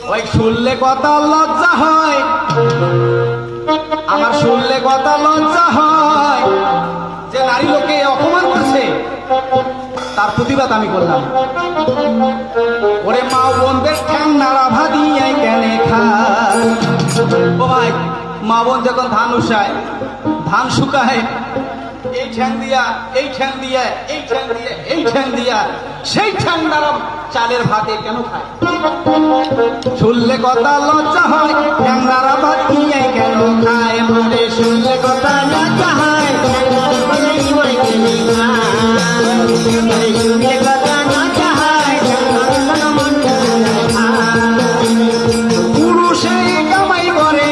ওই শুনলে কথা লজ্জা হয়, আমার শুনলে কথা লজ্জা হয় যে নারী লোকে অপমান করছে, তার প্রতিবাদ আমি করলাম। ওরে মা বোনদের ঠ্যাং নাড়া ভাদিয়াই কেনে খায়। ও ভাই, মা বোন যখন ধান উষায়, ধান শুকায়, এই ঠ্যাং দিয়া, এই ঠ্যাং দিয়া, এই ঠ্যাং দিয়া, এই ঠ্যাং দিয়া, সেই ঠ্যাং নাড়া চালের ভাতে কেন খায়? শুনলে কথা লজ্জা হয়, ঠ্যাং নাড়া ভাত নিয়ে কেন খায়? মনে শুনলে কথা লজ্জা হয়, শুনলে কথা লজ্জা হয়, পুরুষে কামাই করে,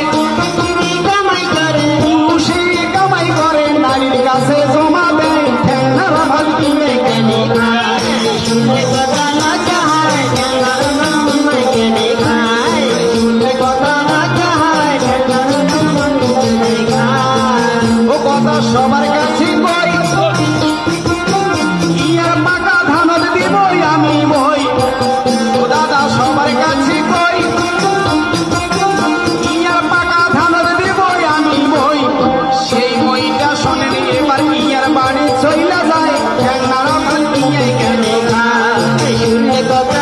পুরুষে কামাই করে, নারীর কাছে জমা দেয়, ঠ্যাং নাড়া ভাত নিয়ে কেন খায়? শুনলে কথা লজ্জা হয়, সবার কাছে বই, ইয়ার পাকা ধানত দিবই আমি বই। ও দাদা সবার কাছে বই, ইয়ার পাকা ধানত দিবই আমি বই। সেই বইটা শোনেন এবার ইয়ার বাড়ি চইলা যায়, ঠ্যাং নাড়া ভাত নিয়ে কেন খায়? শুনলে কথা